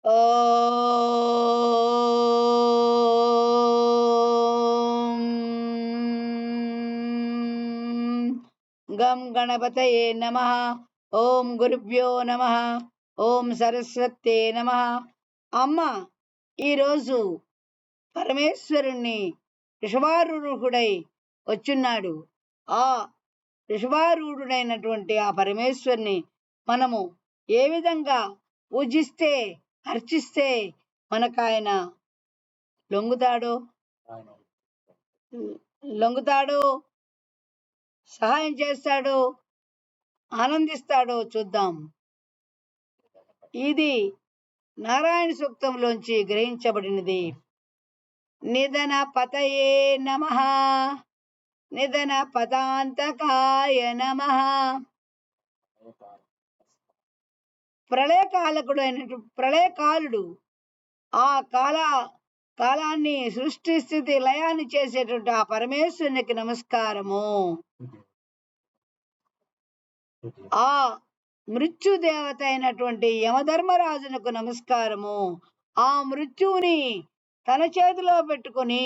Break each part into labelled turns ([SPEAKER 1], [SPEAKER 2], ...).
[SPEAKER 1] ఓం గం గణపతయే నమః. ఓం గురుభ్యో నమః. ఓం సరస్వతే నమః. అమ్మ ఈరోజు పరమేశ్వరుణ్ణి వృషభారూఢుడై వచ్చున్నాడు. ఆ వృషభారూఢుడైనటువంటి ఆ పరమేశ్వరుని మనము ఏ విధంగా పూజిస్తే అర్చిస్తే మనకు ఆయన లొంగుతాడో సహాయం చేస్తాడో ఆనందిస్తాడో చూద్దాం. ఇది నారాయణ సూక్తంలోంచి గ్రహించబడినది. నిధన పతయే నమః. నిధన పతాంతకాయ నమః. ప్రళయకాలుడు ఆ కాలాన్ని సృష్టి స్థితి లయాన్ని చేసేటువంటి ఆ పరమేశ్వరునికి నమస్కారము. ఆ మృత్యుదేవత అయినటువంటి యమధర్మరాజునకు నమస్కారము. ఆ మృత్యువుని తన చేతిలో పెట్టుకుని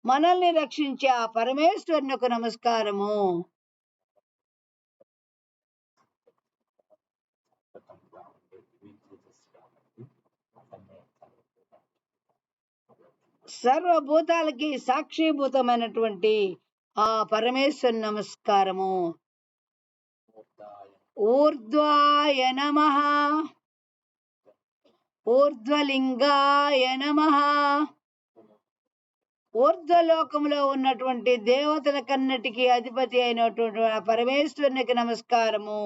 [SPEAKER 1] మనల్ని రక్షించే ఆ పరమేశ్వరునకు నమస్కారము. సర్వభూతాలకి సాక్షిభూతమైనటువంటి ఆ పరమేశ్వరు నమస్కారము. ఊర్ధ్వాయ నమః. ఊర్ధ్వలింగాయ నమః. ఊర్ధ్వలోకంలో ఉన్నటువంటి దేవతల కన్నటికి అధిపతి అయినటువంటి పరమేశ్వరునికి నమస్కారము.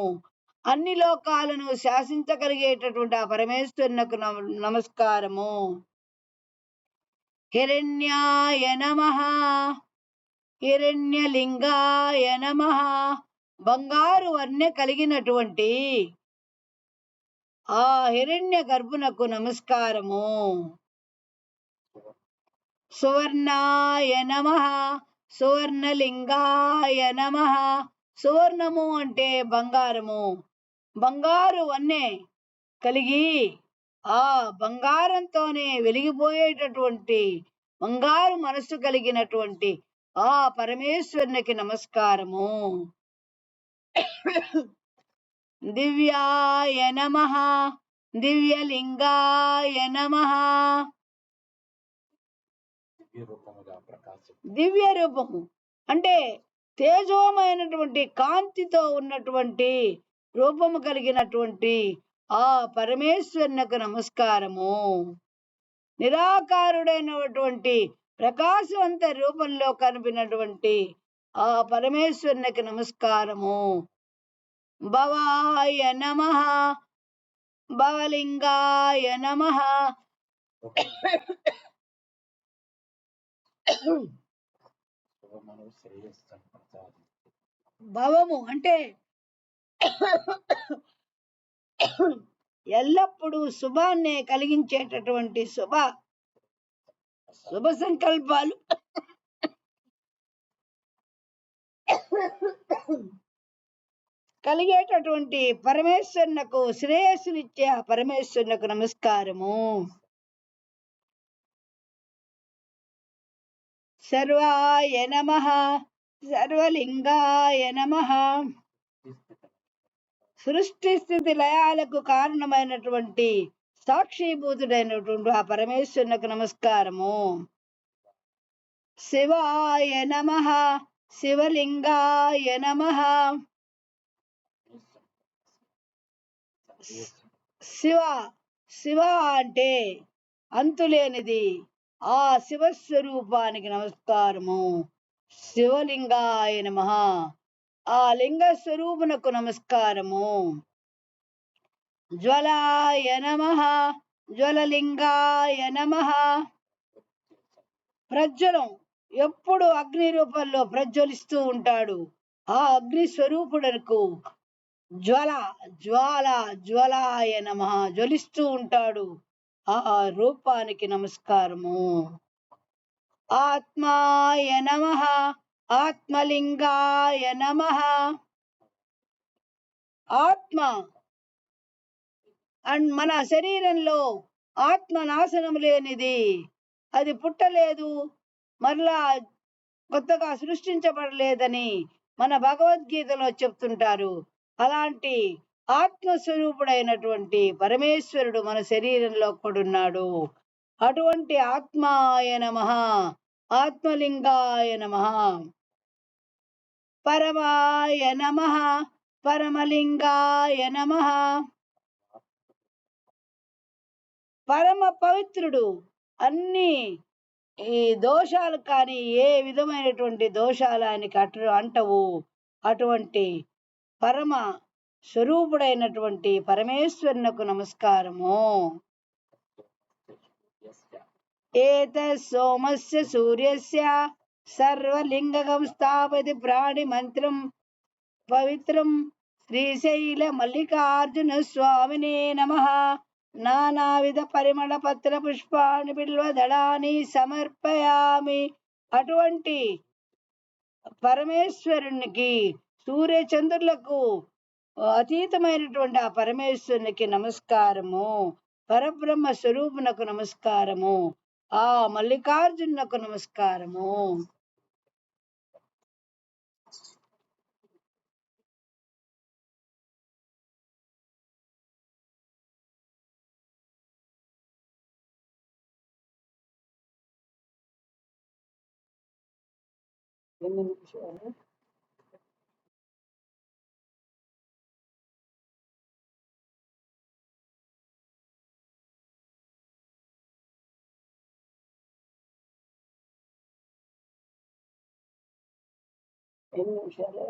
[SPEAKER 1] అన్ని లోకాలను శాసించగలిగేటటువంటి ఆ పరమేశ్వరునకు నమస్కారము. హిరణ్యాయ నమః. హిరణ్యలింగాయ నమః. బంగారు వర్ణె కలిగినటువంటి ఆ హిరణ్య గర్భునకు నమస్కారము. సువర్ణాయ నమః. సువర్ణలింగాయ నమః. సువర్ణము అంటే బంగారము. బంగారు వన్నె కలిగి ఆ బంగారంతోనే వెలిగిపోయేటటువంటి బంగారు మనస్సు కలిగినటువంటి ఆ పరమేశ్వరునికి నమస్కారము. దివ్యాయ నమః. దివ్యలింగాయ నమః. దివ్య రూపము అంటే తేజోమైనటువంటి కాంతితో ఉన్నటువంటి రూపము కలిగినటువంటి ఆ పరమేశ్వరునకు నమస్కారము. నిరాకారుడైనటువంటి ప్రకాశవంత రూపంలో కనిపినటువంటి ఆ పరమేశ్వరునికి నమస్కారము. భవాయ నమః. భవలింగాయ నమః. భవము అంటే ఎల్లప్పుడూ శుభాన్ని కలిగించేటటువంటి శుభ సంకల్పాలు కలిగేటటువంటి పరమేశ్వరునకు శ్రేయస్సునిచ్చే ఆ పరమేశ్వరునకు నమస్కారము. సర్వాయ నమః. సర్వలింగాయ నమః. సృష్టి స్థితి లయాలకు కారణమైనటువంటి సాక్షిభూతుడైనటువంటి ఆ పరమేశ్వరునకు నమస్కారము. శివాయ నమః. శివలింగాయ నమః. శివ అంటే అంతులేనిది ఆ శివస్వరూపానికి నమస్కారము. శివలింగాయ నమః. ఆ లింగ స్వరూపునకు నమస్కారము. జ్వలాయ నమః. జ్వలలింగాయ నమః. ప్రజ్వలం ఎప్పుడు అగ్ని రూపంలో ప్రజ్వలిస్తూ ఉంటాడు ఆ అగ్ని స్వరూపుడకు జ్వాలాయ నమః. జ్వలిస్తూ ఉంటాడు ఆ రూపానికి నమస్కారము. ఆత్మాయ నమః. ఆత్మలింగాయ నమః. ఆత్మ మన శరీరంలో ఆత్మ నాశనం లేనిది, అది పుట్టలేదు, మరలా కొత్తగా సృష్టించబడలేదని మన భగవద్గీతలో చెప్తుంటారు. అలాంటి ఆత్మస్వరూపుడైనటువంటి పరమేశ్వరుడు మన శరీరంలో కూడున్నాడు. అటువంటి ఆత్మాయ నమః, ఆత్మలింగాయ నమః, పరమాయ నమః, పరమలింగాయ నమః. పరమ పవిత్రుడు, అన్ని ఈ దోషాలు కానీ ఏ విధమైనటువంటి దోషాలు ఆయనకి అంటవు. అటువంటి పరమ స్వరూపుడైనటువంటి పరమేశ్వరునకు నమస్కారము. ఏత సోమస్య సూర్యస్య సర్వలింగకం స్థాపతి ప్రాణి మంత్రం పవిత్రం శ్రీశైల మల్లికార్జున స్వామినే నమః. నానావిధ పరిమళ పత్ర పుష్పాన్ని బిల్వదళాన్ని సమర్పయామి. అటువంటి పరమేశ్వరునికి, సూర్యచంద్రులకు అతీతమైనటువంటి ఆ పరమేశ్వరునికి నమస్కారము. పరబ్రహ్మ స్వరూపునకు నమస్కారము. ఆ మల్లికార్జునకు నమస్కారము. ఎన్ని నిమిషాలు? ఎన్ని నిమిషాలు?